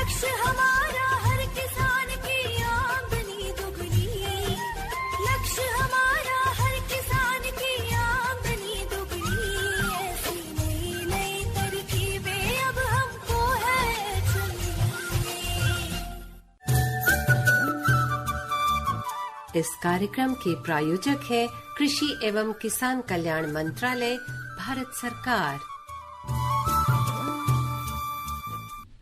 लक्ष्य हमारा हर किसान की आमदनी दुगनी, लक्ष्य हमारा हर किसान की आमदनी दुगनी। ऐसी नई नई तरकीबें अब हमको है चुननी। इस कार्यक्रम के प्रायोजक है कृषि एवं किसान कल्याण मंत्रालय, भारत सरकार।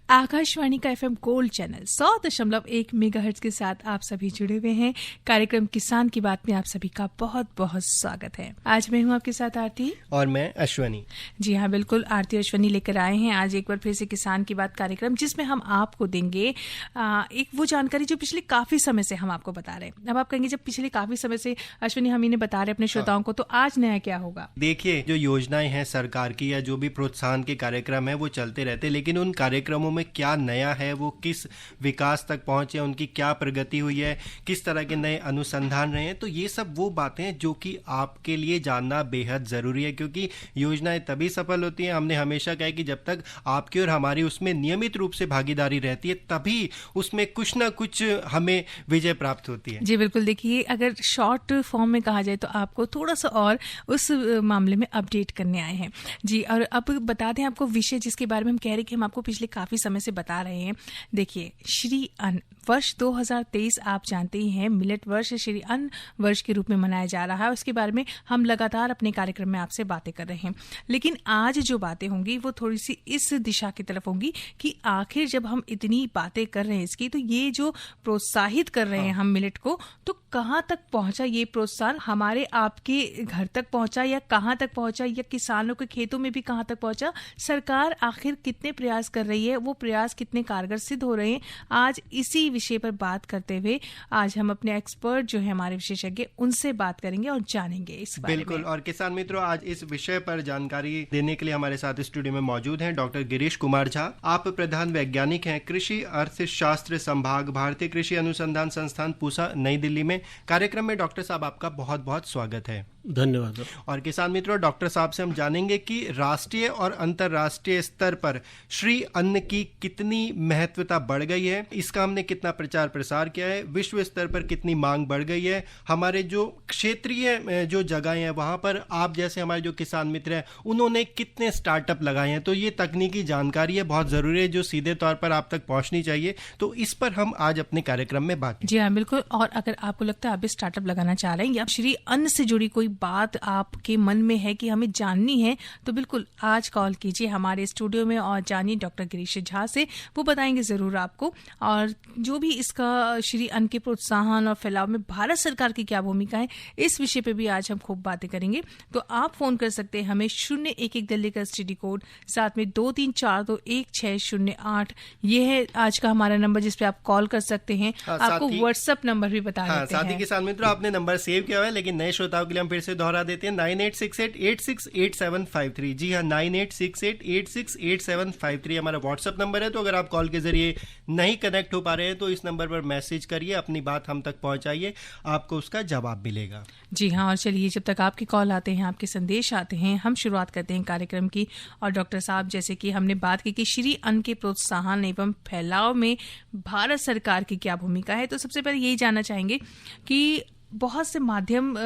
आकाशवाणी का FM गोल्ड चैनल 100.1 मेगाहर्ट्ज के साथ आप सभी जुड़े हुए हैं। कार्यक्रम किसान की बात में आप सभी का बहुत बहुत स्वागत है। आज मैं हूं आपके साथ आरती और मैं अश्वनी। जी हाँ, बिल्कुल आरती अश्वनी लेकर आए हैं आज एक बार फिर से किसान की बात कार्यक्रम, जिसमें हम आपको देंगे एक वो जानकारी जो पिछले काफी समय से हम आपको बता रहे हैं। अब आप कहेंगे जब पिछले काफी समय से अश्वनी हम इन्हें बता रहे अपने श्रोताओं को, तो आज नया क्या होगा? देखिए, जो योजनाएं हैं सरकार की या जो भी प्रोत्साहन के कार्यक्रम है वो चलते रहते, लेकिन उन कार्यक्रमों में क्या नया है, वो किस विकास तक पहुंचे, उनकी क्या प्रगति हुई है, किस तरह के नए अनुसंधान रहे हैं, तो ये सब वो बातें हैं जो कि आपके लिए जानना बेहद जरूरी है, क्योंकि योजनाएं तभी सफल होती हैं। हमने हमेशा कहा कि जब तक आपकी और हमारी उसमें नियमित रूप से भागीदारी रहती है, तभी उसमें कुछ ना कुछ हमें विजय प्राप्त होती है। जी बिल्कुल। देखिए, अगर शॉर्ट फॉर्म में कहा जाए तो आपको थोड़ा सा और उस मामले में अपडेट करने आए हैं जी। और अब बता दें आपको विषय जिसके बारे में हम कह रहे हैं कि हम आपको पिछले काफी समय से बता रहे हैं। देखिए, श्री अन्न वर्ष 2023 आप जानते ही हैं, मिलेट वर्ष, श्री अन्न वर्ष के रूप में मनाया जा रहा है। उसके बारे में हम लगातार अपने कार्यक्रम में आपसे बातें कर रहे हैं, लेकिन आज जो बातें होंगी वो थोड़ी सी इस दिशा की तरफ होंगी कि आखिर जब हम इतनी बातें कर रहे हैं इसकी, तो ये जो प्रोत्साहित कर रहे हैं हम मिलेट को, तो कहाँ तक पहुंचा ये प्रोत्साहन? हमारे आपके घर तक पहुंचा या कहाँ तक पहुंचा, या किसानों के खेतों में भी कहाँ तक पहुंचा? सरकार आखिर कितने प्रयास कर रही है, वो प्रयास कितने कारगर सिद्ध हो रहे हैं? आज इसी विषय पर बात करते हुए आज हम अपने एक्सपर्ट जो है हमारे विशेषज्ञ, उनसे बात करेंगे और जानेंगे इस बारे में। बिल्कुल। और किसान मित्रों, आज इस विषय पर जानकारी देने के लिए हमारे साथ स्टूडियो में मौजूद हैं डॉक्टर गिरीश कुमार झा। आप प्रधान वैज्ञानिक हैं, कृषि अर्थशास्त्र संभाग, भारतीय कृषि अनुसंधान संस्थान, पूसा, नई दिल्ली में। कार्यक्रम में डॉक्टर साहब आपका बहुत बहुत स्वागत है। धन्यवाद। और किसान मित्रों, डॉक्टर साहब से हम जानेंगे कि राष्ट्रीय और अंतर्राष्ट्रीय स्तर पर श्री अन्न की कितनी महत्वता बढ़ गई है, इसका हमने कितना प्रचार प्रसार किया है, विश्व स्तर पर कितनी मांग बढ़ गई है, हमारे जो क्षेत्रीय जो जगहें हैं वहां पर आप जैसे हमारे जो किसान मित्र हैं उन्होंने कितने स्टार्टअप लगाए हैं। तो ये तकनीकी जानकारी है, बहुत जरूरी है, जो सीधे तौर पर आप तक पहुंचनी चाहिए। तो इस पर हम आज अपने कार्यक्रम में बात जी हाँ बिल्कुल। और अगर आपको लगता है आप भी स्टार्टअप लगाना चाह रहे हैं या श्री अन्न से जुड़ी कोई बात आपके मन में है कि हमें जाननी है, तो बिल्कुल आज कॉल कीजिए हमारे स्टूडियो में और जानिए डॉक्टर गिरीश झा से। वो बताएंगे जरूर आपको, और जो भी इसका श्री अन्न के प्रोत्साहन और फैलाव में भारत सरकार की क्या भूमिका है, इस विषय पे भी आज हम खूब बातें करेंगे। तो आप फोन कर सकते हैं हमें 011 दिल्ली का स्टडी कोड, साथ में 23421608। ये है आज का हमारा नंबर जिस पे आप कॉल कर सकते हैं। आपको व्हाट्सएप नंबर भी बता देते हैं। साथ ही किसान मित्रों, आपने नंबर सेव किया हुआ है, लेकिन नए श्रोताओं के लिए हम फिर से दोहरा देते हैं, 9868868753। जी हाँ, 9868868753 हमारा व्हाट्सएप नंबर है। तो अगर आप कॉल के जरिए नहीं कनेक्ट हो पा रहे हैं तो इस नंबर पर मैसेज करिए, अपनी बात हम तक पहुंचाइए, आपको उसका जवाब मिलेगा। जी हाँ। और चलिए, जब तक आपके कॉल आते हैं, आपके संदेश आते हैं, हम शुरुआत करते हैं कार्यक्रम की। और डॉक्टर साहब, जैसे कि हमने बात की कि श्री अन्न के प्रोत्साहन एवं फैलाव में भारत सरकार की क्या भूमिका है, तो सबसे पहले यही जानना चाहेंगे कि बहुत से माध्यम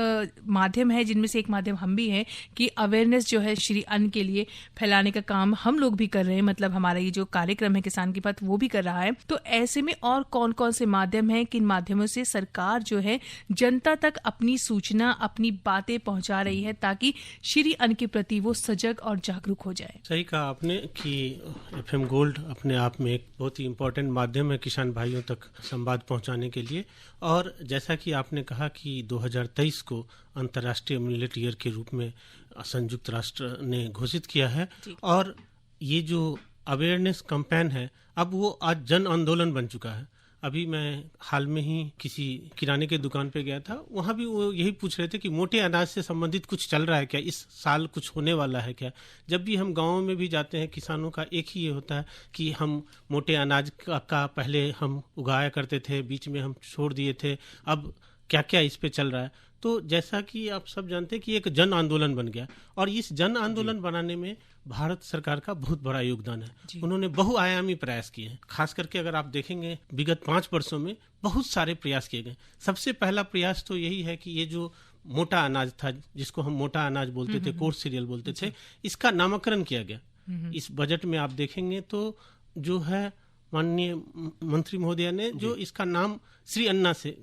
है, जिनमें से एक माध्यम हम भी हैं कि अवेयरनेस जो है श्री अन्न के लिए फैलाने का काम हम लोग भी कर रहे हैं। मतलब हमारा ये जो कार्यक्रम है किसान की बात, वो भी कर रहा है। तो ऐसे में और कौन कौन से माध्यम हैं, किन माध्यमों से सरकार जो है जनता तक अपनी सूचना, अपनी बातें पहुंचा रही है, ताकि श्री अन्न के प्रति वो सजग और जागरूक हो जाए? सही कहा आपने कि FM गोल्ड अपने आप में एक बहुत ही इम्पोर्टेंट माध्यम है किसान भाइयों तक संवाद पहुंचाने के लिए। और जैसा कि आपने कहा कि 2023 को अंतर्राष्ट्रीय मिलेट ईयर के रूप में संयुक्त राष्ट्र ने घोषित किया है, और ये जो अवेयरनेस कैंपेन है अब वो आज जन आंदोलन बन चुका है। अभी मैं हाल में ही किसी किराने के दुकान पे गया था, वहाँ भी वो यही पूछ रहे थे कि मोटे अनाज से संबंधित कुछ चल रहा है क्या, इस साल कुछ होने वाला है क्या। जब भी हम गाँव में भी जाते हैं, किसानों का एक ही ये होता है कि हम मोटे अनाज का पहले हम उगाया करते थे, बीच में हम छोड़ दिए थे, अब क्या क्या इस पे चल रहा है। तो जैसा कि आप सब जानते हैं कि एक जन आंदोलन बन गया, और इस जन आंदोलन बनाने में भारत सरकार का बहुत बड़ा योगदान है। उन्होंने बहुआयामी प्रयास किए हैं। खास करके अगर आप देखेंगे विगत 5 वर्षों में बहुत सारे प्रयास किए गए। सबसे पहला प्रयास तो यही है कि ये जो मोटा अनाज था, जिसको हम मोटा अनाज बोलते थे, कोर्स सीरियल बोलते थे, इसका नामकरण किया गया। इस बजट में आप देखेंगे तो जो है माननीय मंत्री महोदय ने जो इसका नाम श्री अन्ना से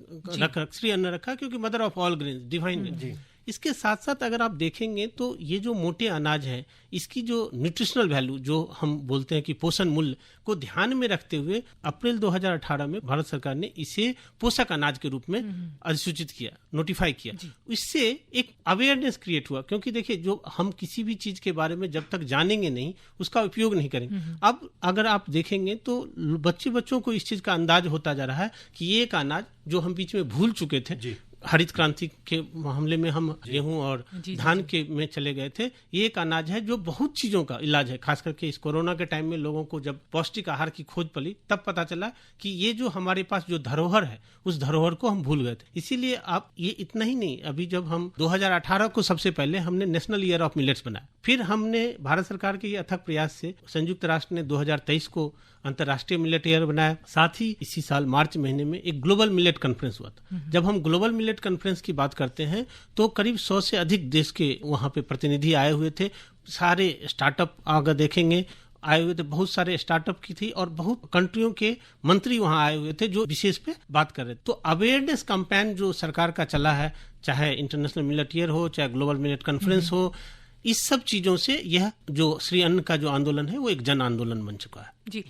श्री अन्ना रखा, क्योंकि mother of all grain, divine. इसके साथ साथ अगर आप देखेंगे तो ये जो मोटे अनाज है, इसकी जो न्यूट्रिशनल वैल्यू, जो हम बोलते हैं कि पोषण मूल्य को ध्यान में रखते हुए अप्रैल 2018 में भारत सरकार ने इसे पोषक अनाज के रूप में अधिसूचित किया, नोटिफाई किया। इससे एक अवेयरनेस क्रिएट हुआ, क्योंकि देखिए जो हम किसी भी चीज के बारे में जब तक जानेंगे नहीं, उसका उपयोग नहीं करेंगे। अब अगर आप देखेंगे तो बच्चों को इस चीज का अंदाज होता जा रहा है कि ये एक अनाज जो हम बीच में भूल चुके थे, हरित क्रांति के मामले में हम गेहूं और धान के में चले गए थे, ये एक अनाज है जो बहुत चीजों का इलाज है। खास करके इस कोरोना के टाइम में लोगों को जब पौष्टिक आहार की खोज पड़ी, तब पता चला कि ये जो हमारे पास जो धरोहर है, उस धरोहर को हम भूल गए थे। इसीलिए आप ये इतना ही नहीं, अभी जब हम 2018 को सबसे पहले हमने नेशनल ईयर ऑफ मिलेट्स बनाया, फिर हमने भारत सरकार के ये अथक प्रयास से संयुक्त राष्ट्र ने 2023 को अंतर्राष्ट्रीय मिलेट ईयर बनाया। साथ ही इसी साल मार्च महीने में एक ग्लोबल मिलेट कॉन्फ्रेंस हुआ था। जब हम ग्लोबल मिलेट कॉन्फ्रेंस की बात करते हैं तो करीब 100 से अधिक देश के वहां पे प्रतिनिधि आए हुए थे। सारे स्टार्टअप अगर देखेंगे आए हुए थे, बहुत सारे स्टार्टअप की थी, और बहुत कंट्रियों के मंत्री वहां आए हुए थे जो विशेष पे बात कर रहे थे। तो अवेयरनेस कैंपेन जो सरकार का चला है, चाहे इंटरनेशनल मिलेट ईयर हो, चाहे ग्लोबल मिलेट कॉन्फ्रेंस हो, इस सब चीजों से यह जो श्री अन्न का जो आंदोलन है वो एक जन आंदोलन बन चुका है। जी,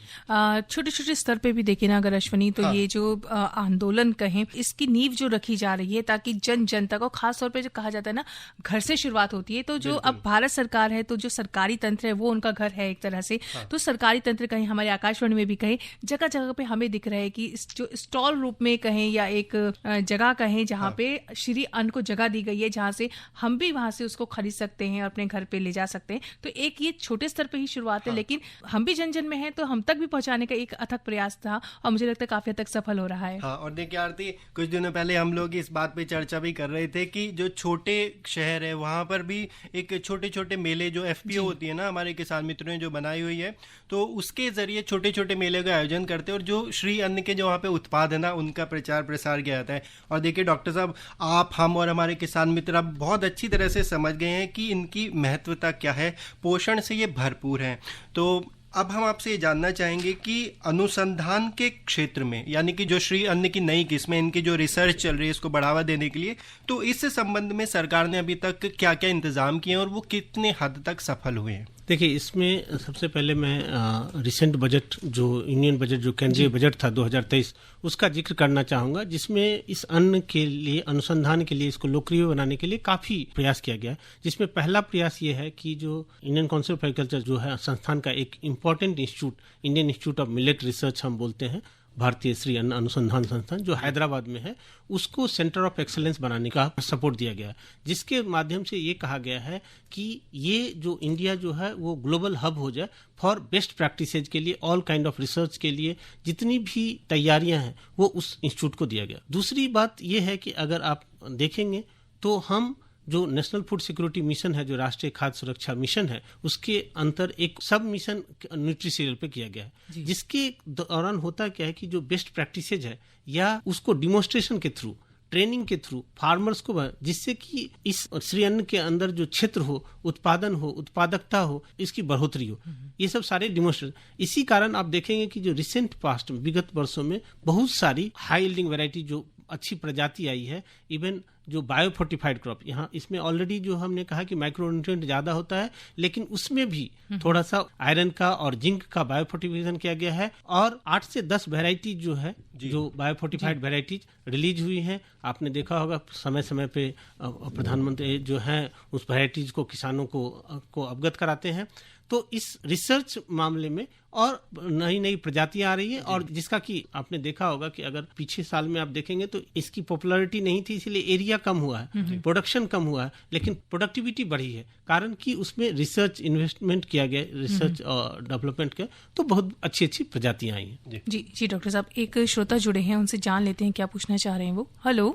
छोटे छोटे स्तर पे भी देखे ना अगर अश्वनी, तो ये जो आंदोलन कहें, इसकी नींव जो रखी जा रही है ताकि जन जन तक, और खास तौर पे जो कहा जाता है ना, घर से शुरुआत होती है। तो जो अब भारत सरकार है, तो जो सरकारी तंत्र है वो उनका घर है एक तरह से। तो सरकारी तंत्र कहें, हमारे आकाशवाणी में भी कहें, जगह जगह पे हमें दिख रहा है कि जो स्टॉल रूप में कहें या एक जगह कहें जहाँ पे श्री अन्न को जगह दी गई है, जहाँ से हम भी वहां से उसको खरीद सकते हैं और अपने घर पे ले जा सकते हैं। तो एक ये छोटे स्तर पे ही शुरुआत है, लेकिन हम भी जन जन में हैं तो हम तक भी पहुंचाने का एक अथक प्रयास था, और मुझे लगता है काफी हद तक सफल हो रहा है। हाँ, और देखिए आरती, कुछ दिनों पहले हम लोग इस बात पे चर्चा भी कर रहे थे कि जो छोटे शहर है वहां पर भी एक छोटे छोटे मेले, जो एफपीओ होती है ना, हमारे किसान मित्रों ने जो बनाई हुई है, तो उसके जरिए छोटे छोटे मेले का आयोजन करते हैं, और जो श्री अन्न के जो वहाँ पे उत्पाद है ना, उनका प्रचार प्रसार किया जाता है। और देखिए डॉक्टर साहब, आप, हम और हमारे किसान मित्र अब बहुत अच्छी तरह से समझ गए हैं कि इनकी महत्वता क्या है, पोषण से ये भरपूर है। तो अब हम आपसे ये जानना चाहेंगे कि अनुसंधान के क्षेत्र में, यानी कि जो श्री अन्न की नई किस्में, इनकी जो रिसर्च चल रही है, इसको बढ़ावा देने के लिए, तो इस संबंध में सरकार ने अभी तक क्या क्या इंतजाम किए हैं और वो कितने हद तक सफल हुए हैं? देखिए, इसमें सबसे पहले मैं रिसेंट बजट, जो यूनियन बजट, जो केंद्रीय बजट था 2023, उसका जिक्र करना चाहूंगा, जिसमें इस अन्न के लिए, अनुसंधान के लिए, इसको लोकप्रिय बनाने के लिए काफी प्रयास किया गया। जिसमें पहला प्रयास ये है कि जो इंडियन काउंसिल ऑफ एग्रीकल्चर जो है संस्थान का एक important institute, Indian institute of millet research हम बोलते हैं, भारतीय श्री अन्न अनुसंधान संस्थान जो हैदराबाद में है, उसको सेंटर ऑफ एक्सीलेंस बनाने का सपोर्ट दिया गया है, जिसके माध्यम से ये कहा गया है कि ये जो इंडिया जो है वो ग्लोबल हब हो जाए फॉर बेस्ट प्रैक्टिसेज के लिए, ऑल काइंड ऑफ रिसर्च के लिए जितनी भी तैयारियां हैं वो उस इंस्टीट्यूट को दिया गया। दूसरी बात ये है कि अगर आप देखेंगे तो हम जो नेशनल फूड सिक्योरिटी मिशन है, जो राष्ट्रीय खाद्य सुरक्षा मिशन है, उसके अंतर एक सब मिशन न्यूट्री सीरियल पे किया गया है, जिसके दौरान होता क्या है कि जो बेस्ट प्रैक्टिसेज है या उसको डिमोन्स्ट्रेशन के थ्रू, ट्रेनिंग के थ्रू फार्मर्स को, जिससे कि इस श्री अन्न के अंदर जो क्षेत्र हो, उत्पादन हो, उत्पादकता हो, इसकी बढ़ोतरी हो, ये सब सारे डिमोन्स्ट्रेशन। इसी कारण आप देखेंगे कि जो रिसेंट पास्ट में, विगत वर्षों में बहुत सारी हाई यील्डिंग वैरायटी, जो अच्छी प्रजाति आई है, इवन जो बायो फोर्टिफाइड क्रॉप, यहाँ इसमें ऑलरेडी जो हमने कहा कि माइक्रोन्यूट्रिएंट ज्यादा होता है, लेकिन उसमें भी थोड़ा सा आयरन का और जिंक का बायो फोर्टिफिकेशन किया गया है, और 8 से 10 वेराइटी जो है, जो बायो फोर्टिफाइड वेराइटीज रिलीज हुई हैं। आपने देखा होगा समय समय पे प्रधानमंत्री जो है उस वेराइटीज को किसानों को अवगत कराते हैं। तो इस रिसर्च मामले में और नई नई प्रजातियां आ रही है, और जिसका कि आपने देखा होगा कि अगर पीछे साल में आप देखेंगे तो इसकी पॉपुलैरिटी नहीं थी, इसलिए एरिया कम हुआ है, प्रोडक्शन कम हुआ है, लेकिन प्रोडक्टिविटी बढ़ी है, कारण कि उसमें रिसर्च इन्वेस्टमेंट किया गया, रिसर्च और डेवलपमेंट किया, तो बहुत अच्छी अच्छी प्रजातियां आई हैं। जी डॉक्टर साहब, एक श्रोता जुड़े हैं, उनसे जान लेते हैं क्या पूछना चाह रहे हैं वो। हेलो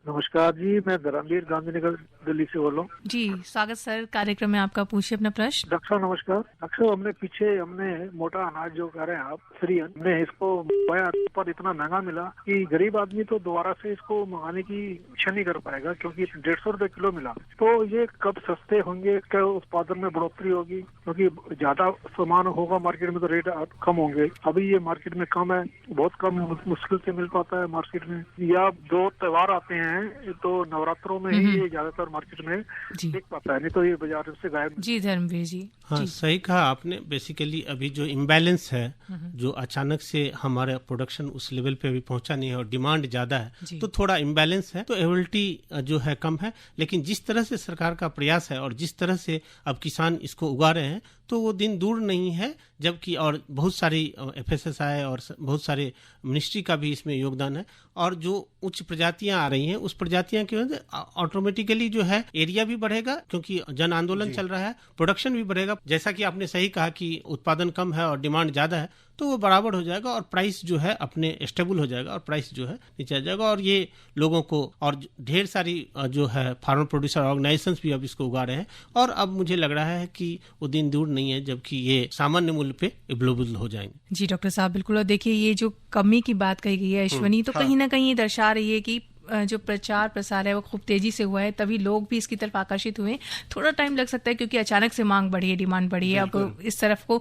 नमस्कार जी, मैं धर्मवीर गांधीनगर दिल्ली से बोल रहा हूँ। जी स्वागत सर कार्यक्रम में आपका, पूछिए अपना प्रश्न। डॉक्टर साहब नमस्कार। डॉक्टर साहब, हमने मोटा अनाज जो कह रहे हैं आप फ्री, हमने इसको पाया पर इतना महंगा मिला कि गरीब आदमी तो दोबारा से इसको मंगाने की इच्छा नहीं कर पाएगा, क्योंकि 150 रुपए किलो मिला। तो ये कब सस्ते होंगे, क्या उत्पादन में बढ़ोतरी होगी? क्योंकि ज्यादा सामान होगा मार्केट में तो रेट कम होंगे। अभी ये मार्केट में कम है, बहुत कम, मुश्किल से मिल पाता है मार्केट में। या 2 त्योहार आते हैं तो नवरात्रों में ही ये ज्यादातर मार्केट में दिख पाता है, नहीं तो ये बाजार से गायब। जी धर्मवीर जी, हाँ सही कहा आपने। बेसिकली अभी जो इम्बैलेंस है, जो अचानक से हमारा प्रोडक्शन उस लेवल पे अभी पहुंचा नहीं है और डिमांड ज्यादा है, तो थोड़ा इम्बैलेंस है, तो एबिलिटी जो है कम है। लेकिन जिस तरह से सरकार का प्रयास है और जिस तरह से अब किसान इसको उगा रहे हैं, तो वो दिन दूर नहीं है जबकि, और बहुत सारी FSSAI और बहुत सारे मिनिस्ट्री का भी इसमें योगदान है, और जो उच्च प्रजातियां आ रही हैं उस प्रजातियां की वजह से ऑटोमेटिकली जो है एरिया भी बढ़ेगा, क्योंकि जन आंदोलन चल रहा है, प्रोडक्शन भी बढ़ेगा। जैसा कि आपने सही कहा कि उत्पादन कम है और डिमांड ज्यादा है, तो वो बराबर हो जाएगा और प्राइस जो है अपने स्टेबल हो जाएगा और प्राइस जो है नीचे आ जाएगा। और ये लोगों को, और ढेर सारी जो है फार्मर प्रोड्यूसर ऑर्गेनाइजेशंस भी अब इसको उगा रहे हैं, और अब मुझे लग रहा है कि वो दिन दूर नहीं है जबकि ये सामान्य मूल्य पे अवेलेबल हो जाएंगे। जी डॉक्टर साहब बिल्कुल। और देखिए ये जो कमी की बात कही गई है अश्वनी, तो कहीं ना कहीं ये दर्शा रही है कि जो प्रचार प्रसार है वो खूब तेजी से हुआ है, तभी लोग भी इसकी तरफ आकर्षित हुए। थोड़ा टाइम लग सकता है क्योंकि अचानक से मांग बढ़ी है, डिमांड बढ़ी है। अब इस तरफ को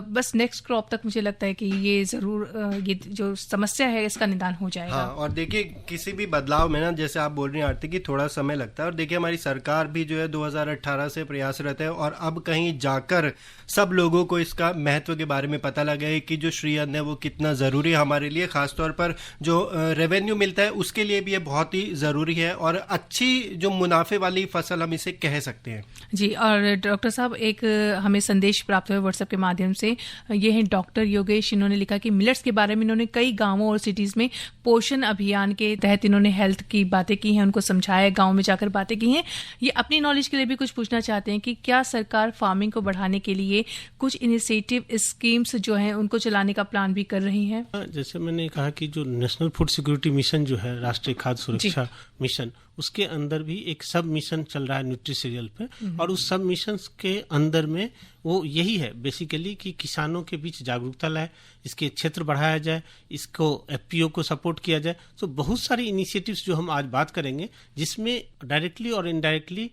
बस नेक्स्ट क्रॉप तक मुझे लगता है कि ये जरूर ये जो समस्या है इसका निदान हो जाएगा। हाँ, और देखिए किसी भी बदलाव में ना, जैसे आप बोल रही हैं आरती की, थोड़ा समय लगता है। और देखिए हमारी सरकार भी जो है 2018 से प्रयासरत है, और अब कहीं जाकर सब लोगों को इसका महत्व के बारे में पता लगा है कि जो श्री अन्न है वो कितना जरूरी है हमारे लिए, खासतौर पर जो रेवेन्यू मिलता है उसके लिए भी ये बहुत ही जरूरी है, और अच्छी जो मुनाफे वाली फसल हम इसे कह सकते हैं। जी, और डॉक्टर साहब एक हमें संदेश प्राप्त हुआ व्हाट्सएप के माध्यम से, ये है डॉक्टर योगेश। इन्होंने लिखा कि मिलेट्स के बारे में इन्होंने कई गांवों और सिटीज में पोषण अभियान के तहत इन्होंने हेल्थ की बातें की हैं, उनको समझाया, गांव में जाकर बातें की हैं। ये अपनी नॉलेज के लिए भी कुछ पूछना चाहते हैं कि क्या सरकार फार्मिंग को बढ़ाने के लिए कुछ इनिशिएटिव स्कीम्स जो हैं उनको चलाने का प्लान भी कर रही है? जैसे मैंने कहा कि जो नेशनल फूड सिक्योरिटी मिशन जो है, राष्ट्रीय खाद्य सुरक्षा मिशन, उसके अंदर भी एक सब मिशन चल रहा है न्यूट्रीसीरियल पे, और उस सब मिशन के अंदर में वो यही है बेसिकली कि किसानों के बीच जागरूकता लाए, इसके क्षेत्र बढ़ाया जाए, इसको FPO को सपोर्ट किया जाए। तो बहुत सारी इनिशिएटिव्स जो हम आज बात करेंगे, जिसमें डायरेक्टली और इनडायरेक्टली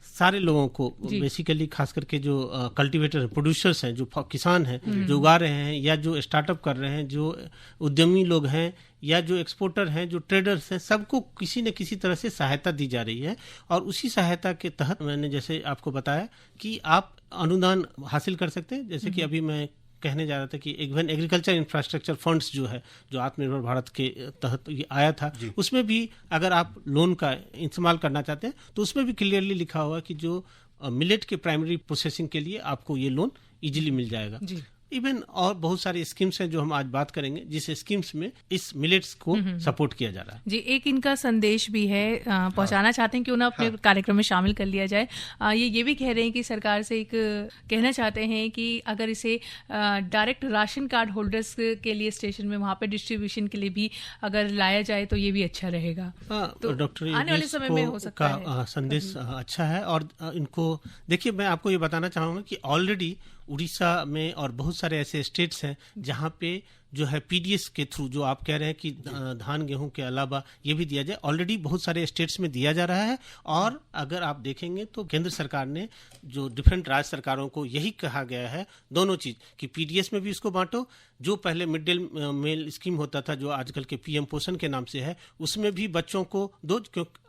सारे लोगों को, बेसिकली खास करके जो कल्टीवेटर प्रोड्यूसर्स हैं, जो किसान हैं, जो उगा रहे हैं, या जो स्टार्टअप कर रहे हैं, जो उद्यमी लोग हैं, या जो एक्सपोर्टर हैं, जो ट्रेडर्स हैं, सबको किसी न किसी तरह से सहायता दी जा रही है। और उसी सहायता के तहत मैंने जैसे आपको बताया कि आप अनुदान हासिल कर सकते हैं। जैसे कि अभी मैं कहने जा रहा था कि इवन एग्रीकल्चर इंफ्रास्ट्रक्चर फंड्स जो है, जो आत्मनिर्भर भारत के तहत ये आया था, उसमें भी अगर आप लोन का इस्तेमाल करना चाहते हैं तो उसमें भी क्लियरली लिखा हुआ कि जो मिलेट के प्राइमरी प्रोसेसिंग के लिए आपको ये लोन इजीली मिल जाएगा। इवन और बहुत सारी स्कीम्स हैं जो हम आज बात करेंगे, जिस स्कीम्स में इस मिलेट्स को सपोर्ट किया जा रहा है। जी, एक इनका संदेश भी है, पहुंचाना चाहते हैं कि उन्हें अपने कार्यक्रम में शामिल कर लिया जाए। ये भी कह रहे हैं कि सरकार से एक कहना चाहते हैं कि अगर इसे डायरेक्ट राशन कार्ड होल्डर्स के लिए स्टेशन में वहां पे डिस्ट्रीब्यूशन के लिए भी अगर लाया जाए तो ये भी अच्छा रहेगा। तो डॉक्टर आने वाले समय में हो सकता है संदेश अच्छा है। और इनको देखिए, मैं आपको ये बताना चाहूंगा कि ऑलरेडी उड़ीसा में और बहुत सारे ऐसे स्टेट्स हैं जहां पे जो है PDS के थ्रू, जो आप कह रहे हैं कि धान गेहूं के अलावा ये भी दिया जाए, ऑलरेडी बहुत सारे स्टेट्स में दिया जा रहा है। और अगर आप देखेंगे तो केंद्र सरकार ने जो डिफरेंट राज्य सरकारों को यही कहा गया है, दोनों चीज, कि PDS में भी इसको बांटो, जो पहले मिड डे मील स्कीम होता था, जो आजकल के PM पोषण के नाम से है, उसमें भी बच्चों को दो,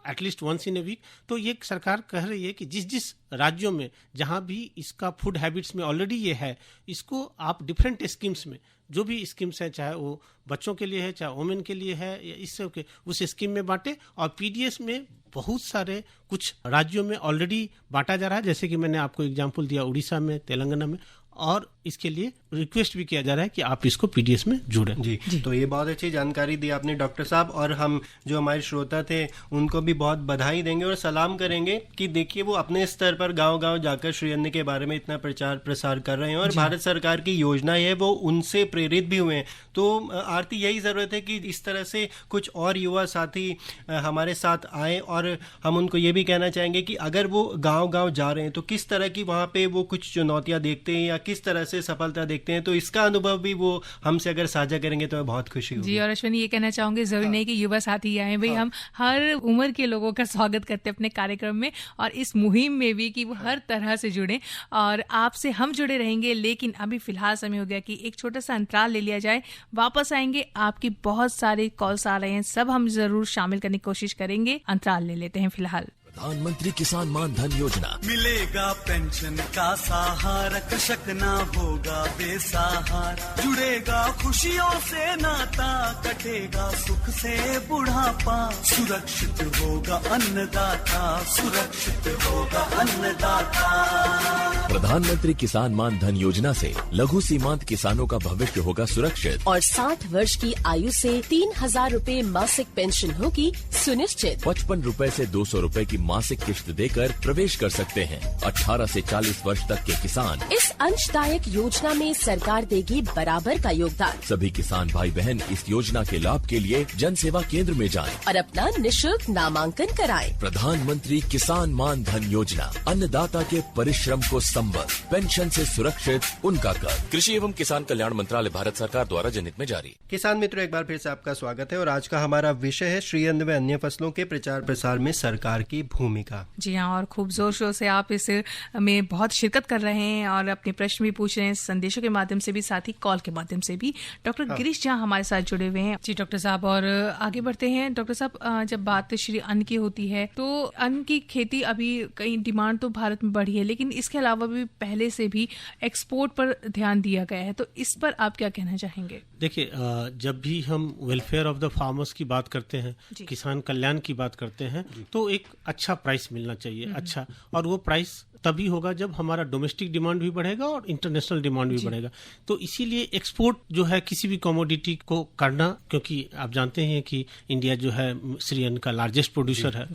at least once in a week. तो ये सरकार कह रही है कि जिस जिस राज्यों में जहां भी इसका फूड हैबिट्स में ऑलरेडी ये है, इसको आप डिफरेंट स्कीम्स में, जो भी स्कीम्स है, चाहे वो बच्चों के लिए है, चाहे वोमेन के लिए है, या इससे उस स्कीम में बांटे। और PDS में बहुत सारे कुछ राज्यों में ऑलरेडी बांटा जा रहा है, जैसे कि मैंने आपको एग्जांपल दिया उड़ीसा में, तेलंगाना में, और इसके लिए रिक्वेस्ट भी किया जा रहा है कि आप इसको पीडीएस में जुड़ें। जी, तो ये बहुत अच्छी जानकारी दी आपने डॉक्टर साहब, और हम जो हमारे श्रोता थे उनको भी बहुत बधाई देंगे और सलाम करेंगे कि देखिए वो अपने स्तर पर गांव-गांव जाकर श्री अन्न के बारे में इतना प्रचार प्रसार कर रहे हैं और भारत सरकार की योजना है वो उनसे प्रेरित भी हुए हैं। तो आरती, यही ज़रूरत है कि इस तरह से कुछ और युवा साथी हमारे साथ आए, और हम उनको ये भी कहना चाहेंगे कि अगर वो गाँव-गाँव जा रहे हैं तो किस तरह की वहाँ पे वो कुछ चुनौतियाँ देखते हैं या किस तरह से सफलता देखते हैं, तो इसका अनुभव भी वो हमसे अगर साझा करेंगे तो मैं बहुत खुशी होगी। जी, और अश्विनी ये कहना चाहूंगी, जरूरी नहीं कि युवा साथी आए भाई, हम हर उम्र के लोगों का स्वागत करते हैं अपने कार्यक्रम में और इस मुहिम में भी कि वो हर तरह से जुड़े, और आपसे हम जुड़े रहेंगे। लेकिन अभी फिलहाल समय हो गया कि एक छोटा सा अंतराल ले लिया जाए, वापस आएंगे। आपकी बहुत सारे कॉल्स आ रहे हैं, सब हम जरूर शामिल करने की कोशिश करेंगे। अंतराल ले लेते हैं फिलहाल। प्रधानमंत्री किसान मान धन योजना, मिलेगा पेंशन का सहारा, कृषक ना होगा बेसहारा, जुड़ेगा खुशियों से नाता, कटेगा सुख से बुढ़ापा, सुरक्षित होगा अन्नदाता, सुरक्षित होगा अन्नदाता। प्रधानमंत्री किसान मान धन योजना से लघु सीमांत किसानों का भविष्य होगा सुरक्षित और 60 वर्ष की आयु से 3,000 रूपए मासिक पेंशन होगी सुनिश्चित। 55 रूपए से 200 रूपए की मासिक किश्त देकर प्रवेश कर सकते हैं। 18 से 40 वर्ष तक के किसान इस अंशदायक योजना में सरकार देगी बराबर का योगदान। सभी किसान भाई बहन इस योजना के लाभ के लिए जन सेवा केंद्र में जाएं और अपना निःशुल्क नामांकन कराएं। प्रधानमंत्री किसान मान धन योजना, अन्नदाता के परिश्रम को संबल, पेंशन से सुरक्षित उनका कर। कृषि एवं किसान कल्याण मंत्रालय, भारत सरकार द्वारा जनहित में जारी। किसान मित्रों, एक बार फिर से आपका स्वागत है और आज का हमारा विषय है श्री अन्न व अन्य फसलों के प्रचार प्रसार में सरकार की भूमिका। जी हाँ, और खूब जोर शोर से आप इस में बहुत शिरकत कर रहे हैं और अपने प्रश्न भी पूछ रहे हैं, संदेशों के माध्यम से भी, साथ ही कॉल के माध्यम से भी। डॉक्टर गिरीश जहाँ हमारे साथ जुड़े हुए हैं। जी डॉक्टर साहब, और आगे बढ़ते हैं। डॉक्टर साहब, जब बात श्री अन्न की होती है तो अन्न की खेती अभी कई डिमांड तो भारत में बढ़ी है, लेकिन इसके अलावा भी पहले से भी एक्सपोर्ट पर ध्यान दिया गया है, तो इस पर आप क्या कहना चाहेंगे? देखिए, जब भी हम वेलफेयर ऑफ द फार्मर्स की बात करते हैं, किसान कल्याण की बात करते हैं, तो एक अच्छा प्राइस मिलना चाहिए, अच्छा, और वो प्राइस तभी होगा जब हमारा डोमेस्टिक डिमांड भी बढ़ेगा और इंटरनेशनल डिमांड भी बढ़ेगा। तो इसीलिए एक्सपोर्ट जो है किसी भी कमोडिटी को करना, क्योंकि आप जानते हैं कि इंडिया जो है श्री अन्न का लार्जेस्ट प्रोड्यूसर है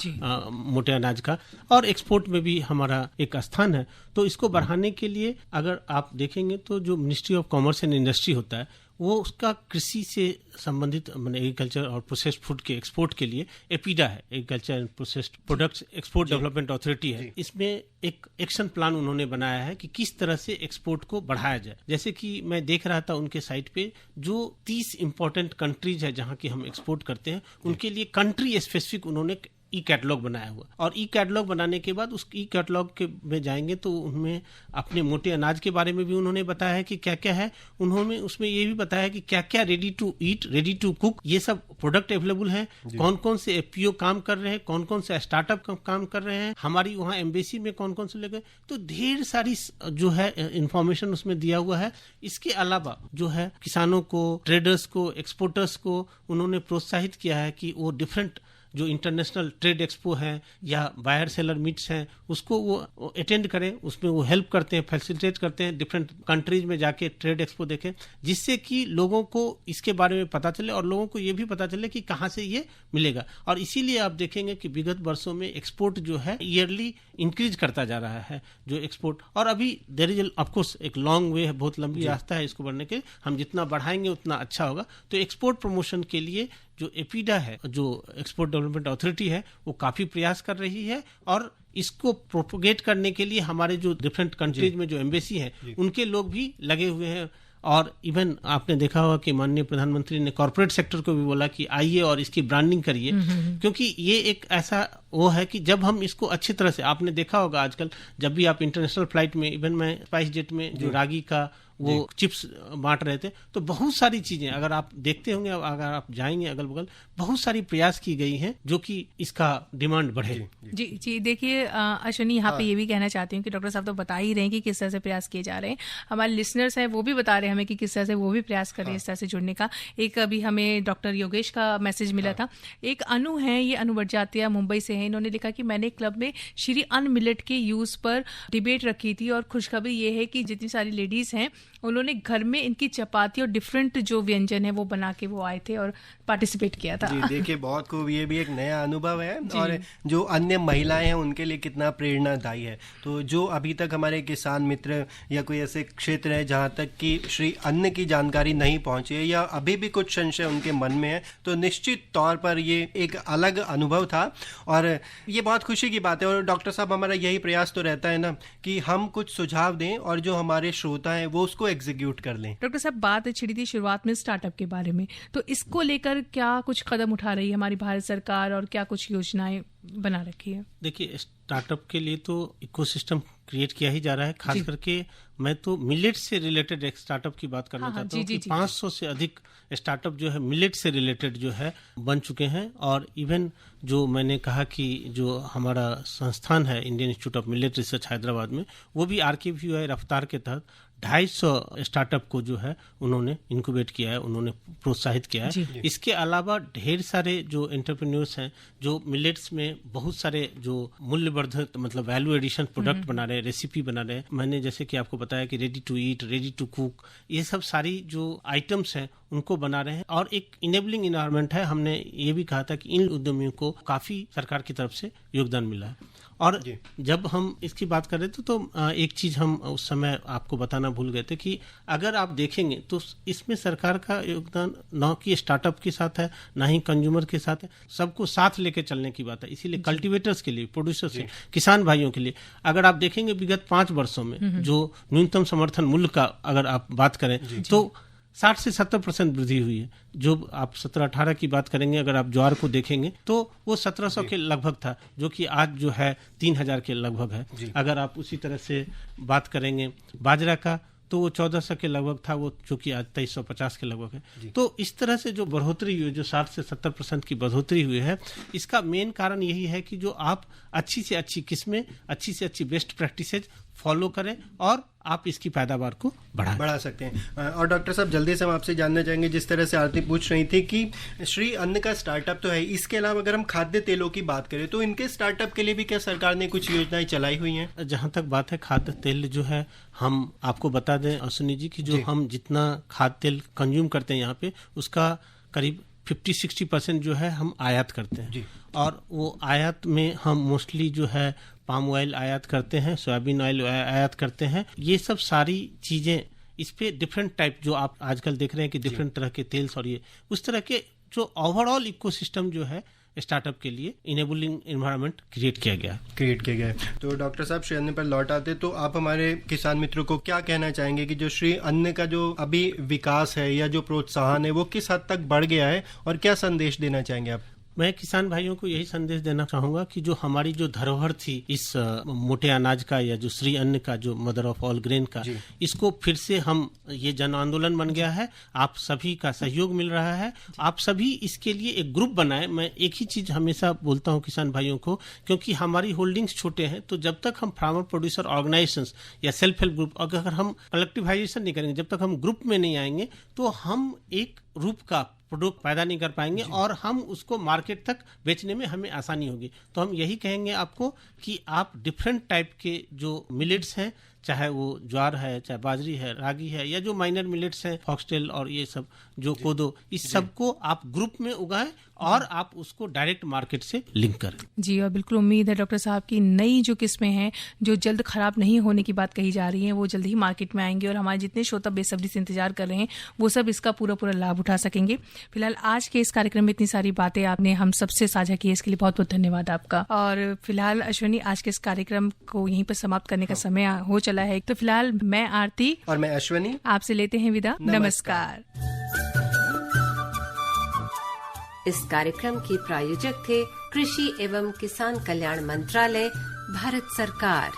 मोटे अनाज का, और एक्सपोर्ट में भी हमारा एक स्थान है। तो इसको बढ़ाने के लिए अगर आप देखेंगे तो जो ministry of commerce and industry होता है, वो उसका कृषि से संबंधित एग्रीकल्चर और प्रोसेस्ड फूड के एक्सपोर्ट के लिए एपीडा है, agriculture and processed products export development authority है। इसमें एक एक्शन प्लान उन्होंने बनाया है कि किस तरह से एक्सपोर्ट को बढ़ाया जाए। जैसे कि मैं देख रहा था उनके साइट पे, जो 30 इंपॉर्टेंट कंट्रीज है जहाँ की हम एक्सपोर्ट करते हैं, उनके लिए कंट्री स्पेसिफिक उन्होंने ई कैटलॉग बनाया हुआ, और ई कैटलॉग बनाने के बाद उस ई कैटलॉग के में जाएंगे तो उनमें अपने मोटे अनाज के बारे में भी उन्होंने बताया है कि क्या क्या है। उन्होंने उसमें ये भी बताया कि क्या क्या ready to eat, ready to cook, ये सब प्रोडक्ट अवेलेबल है, कौन कौन से एफपीओ काम कर रहे हैं, कौन कौन से स्टार्टअप काम कर रहे हैं, हमारी वहाँ एम्बेसी में कौन कौन से लगे। तो ढेर सारी जो है इंफॉर्मेशन उसमें दिया हुआ है। इसके अलावा जो है किसानों को, ट्रेडर्स को, एक्सपोर्टर्स को उन्होंने प्रोत्साहित किया है कि वो डिफरेंट जो इंटरनेशनल ट्रेड एक्सपो है या बायर सेलर मीट्स हैं, उसको वो अटेंड करें, उसमें वो हेल्प करते हैं, फैसिलिटेट करते हैं, डिफरेंट कंट्रीज में जाके ट्रेड एक्सपो देखें, जिससे कि लोगों को इसके बारे में पता चले और लोगों को ये भी पता चले कि कहाँ से ये मिलेगा। और इसीलिए आप देखेंगे कि विगत वर्षों में एक्सपोर्ट जो है ईयरली इंक्रीज करता जा रहा है, जो एक्सपोर्ट। और अभी देयर इज ऑफकोर्स एक लॉन्ग वे है, बहुत लंबी रास्ता है इसको बढ़ने के, हम जितना बढ़ाएंगे उतना अच्छा होगा। तो एक्सपोर्ट प्रमोशन के लिए जो एपीडा है, जो एक्सपोर्ट डेवलपमेंट अथॉरिटी है, वो काफी प्रयास कर रही है, और इसको प्रोपोगेट करने के लिए हमारे जो डिफरेंट कंट्रीज में जो एम्बेसी है, उनके लोग भी लगे हुए हैं। और इवन आपने देखा होगा कि माननीय प्रधानमंत्री ने कॉर्पोरेट सेक्टर को भी बोला कि आइए और इसकी ब्रांडिंग करिए, क्योंकि ये एक ऐसा वो है कि जब हम इसको अच्छी तरह से, आपने देखा होगा आजकल जब भी आप इंटरनेशनल फ्लाइट में, इवन मैं स्पाइस जेट में जो रागी का वो चिप्स बांट रहे थे। तो बहुत सारी चीजें अगर आप देखते होंगे, अगर आप जाएंगे अगल बगल, बहुत सारी प्रयास की गई हैं जो कि इसका डिमांड बढ़े। जी जी, देखिए अश्विनी, यहाँ पे ये भी कहना चाहती हूँ कि डॉक्टर साहब तो बता ही रहे हैं कि किस तरह से प्रयास किए जा रहे हैं। हमारे लिसनर्स हैं वो भी बता रहे हैं हमें कि किस तरह से वो भी प्रयास कर रहे हैं इस तरह से जुड़ने का। एक अभी हमें डॉक्टर योगेश का मैसेज मिला था। एक अनु है, ये अनु बड़जात्या मुंबई से है। इन्होंने लिखा कि मैंने क्लब में श्री अन्न मिलेट के यूज पर डिबेट रखी थी और खुशखबरी ये है कि जितनी सारी लेडीज हैं उन्होंने घर में इनकी चपाती और डिफरेंट जो व्यंजन है वो बना के वो आए थे और पार्टिसिपेट किया था। जी देखिए, बहुत खूब, ये भी एक नया अनुभव है और जो अन्य महिलाएं हैं उनके लिए कितना प्रेरणादायी है। तो जो अभी तक हमारे किसान मित्र या कोई ऐसे क्षेत्र है जहां तक कि श्री अन्न की जानकारी नहीं पहुंची है या अभी भी कुछ संशय उनके मन में है, तो निश्चित तौर पर ये एक अलग अनुभव था और ये बहुत खुशी की बात है। और डॉक्टर साहब, हमारा यही प्रयास तो रहता है ना कि हम कुछ सुझाव दें और जो हमारे श्रोता हैं वो उसको एग्जीक्यूट कर लें। डॉक्टर साहब, बात छिड़ी थी शुरुआत में स्टार्टअप के बारे में, तो इसको लेकर क्या कुछ कदम उठा रही है हमारी भारत सरकार और क्या कुछ योजनाएं बना रखी है? देखिए, स्टार्टअप के लिए तो इकोसिस्टम क्रिएट किया ही जा रहा है। खास करके मैं तो मिलेट से रिलेटेड एक स्टार्टअप की बात करना चाहता हूँ कि 500 से अधिक स्टार्टअप जो है मिलेट से रिलेटेड जो है बन चुके हैं। और इवन जो मैंने कहा कि जो हमारा संस्थान है Indian institute of millet research Hyderabad में, वो भी RKVY रफ्तार के तहत 250 स्टार्टअप को जो है उन्होंने इंक्यूबेट किया है, उन्होंने प्रोत्साहित किया है। इसके अलावा ढेर सारे जो एंटरप्रेन्योर्स हैं जो मिलेट्स में बहुत सारे जो मूल्यवर्धक मतलब वैल्यू एडिशन प्रोडक्ट बना रहे हैं, रेसिपी बना रहे हैं। मैंने जैसे कि आपको बताया कि ready to eat, ready to cook, ये सब सारी जो आइटम्स हैं उनको बना रहे हैं और एक इनेबलिंग इन्वायरमेंट है। हमने ये भी कहा था कि इन उद्यमियों को काफी सरकार की तरफ से योगदान मिला है। और जब हम इसकी बात कर रहे थे तो एक चीज हम उस समय आपको बताना भूल गए थे कि अगर आप देखेंगे तो इसमें सरकार का योगदान न कि स्टार्टअप के साथ है, ना ही कंज्यूमर के साथ है, सबको साथ लेके चलने की बात है। इसीलिए कल्टीवेटर्स के लिए, प्रोड्यूसर्स, किसान भाइयों के लिए अगर आप देखेंगे विगत 5 वर्षों में जो न्यूनतम समर्थन मूल्य का अगर आप बात करें तो 60 से 70% वृद्धि हुई है। जो आप 17-18 की बात करेंगे, अगर आप ज्वार को देखेंगे तो वो 1700 के लगभग था, जो कि आज जो है 3000 के लगभग है। अगर आप उसी तरह से बात करेंगे बाजरा का तो वो 1400 के लगभग था, वो जो कि आज 2350 के लगभग है। तो इस तरह से जो बढ़ोतरी हुई, जो 60 से 70% की बढ़ोतरी हुई है, इसका मेन कारण यही है कि जो आप अच्छी से अच्छी किस्में, अच्छी से अच्छी बेस्ट प्रैक्टिसेज फॉलो करें और आप इसकी पैदावार को बढ़ा सकते हैं। और डॉक्टर साहब, जल्दी से हम आपसे जानना चाहेंगे, जिस तरह से आरती पूछ रही थी कि श्री अन्न का स्टार्टअप तो है, इसके अलावा अगर हम खाद्य तेलों की बात करें तो इनके स्टार्टअप के लिए भी क्या सरकार ने कुछ योजनाएं चलाई हुई हैं? जहां तक बात है खाद्य तेल जो है, हम आपको बता दें अश्विनी जी की जो हम जितना खाद्य तेल कंज्यूम करते हैं यहाँ पे, उसका करीब 50-60% जो है हम आयात करते हैं। और वो आयात में हम मोस्टली जो है पाम ऑयल आयात करते हैं, सोयाबीन ऑयल आयात करते हैं। ये सब सारी चीजें, इस पे डिफरेंट टाइप जो आप आजकल देख रहे हैं कि डिफरेंट तरह के तेल्स और ये उस तरह के जो ओवरऑल इकोसिस्टम जो है स्टार्टअप के लिए इनेबलिंग एनवायरनमेंट क्रिएट किया गया है। तो डॉक्टर साहब, श्री अन्न पर लौट आते तो आप हमारे किसान मित्रों को क्या कहना चाहेंगे कि जो श्री अन्न का जो अभी विकास है या जो प्रोत्साहन है वो किस हद तक बढ़ गया है और क्या संदेश देना चाहेंगे आप? मैं किसान भाइयों को यही संदेश देना चाहूंगा कि जो हमारी जो धरोहर थी इस मोटे अनाज का या जो श्री अन्न का, जो मदर ऑफ ऑल ग्रेन का, इसको फिर से हम, ये जन आंदोलन बन गया है। आप सभी का सहयोग मिल रहा है, आप सभी इसके लिए एक ग्रुप बनाए। मैं एक ही चीज हमेशा बोलता हूं किसान भाइयों को, क्योंकि हमारी होल्डिंग्स छोटे हैं, तो जब तक हम फार्मर प्रोड्यूसर ऑर्गेनाइजेशंस या सेल्फ हेल्प ग्रुप, अगर हम कलेक्टिवाइजेशन नहीं करेंगे, जब तक हम ग्रुप में नहीं आएंगे, तो हम एक रूप का प्रोडक्ट पैदा नहीं कर पाएंगे और हम उसको मार्केट तक बेचने में हमें आसानी होगी। तो हम यही कहेंगे आपको कि आप डिफरेंट टाइप के जो मिलेट्स हैं, चाहे वो ज्वार है, चाहे बाजरी है, रागी है, या जो माइनर मिलेट्स हैं, फॉक्सटेल और ये सब जो कोदो, इस सब को आप ग्रुप में उगाएं और आप उसको डायरेक्ट मार्केट से लिंक करें। जी, और बिल्कुल उम्मीद है डॉक्टर साहब की नई जो किस्में हैं जो जल्द खराब नहीं होने की बात कही जा रही है, वो जल्द ही मार्केट में आएंगे और हमारे जितने श्रोता बेसब्री से इंतजार कर रहे हैं वो सब इसका पूरा लाभ उठा सकेंगे। फिलहाल आज के इस कार्यक्रम में इतनी सारी बातें आपने हम सबसे साझा की, इसके लिए बहुत बहुत धन्यवाद आपका। और फिलहाल अश्विनी, आज के इस कार्यक्रम को यहीं पर समाप्त करने का समय हो चला है। तो फिलहाल मैं आरती और मैं अश्विनी आपसे लेते हैं विदा। नमस्कार। इस कार्यक्रम के प्रायोजक थे कृषि एवं किसान कल्याण मंत्रालय, भारत सरकार।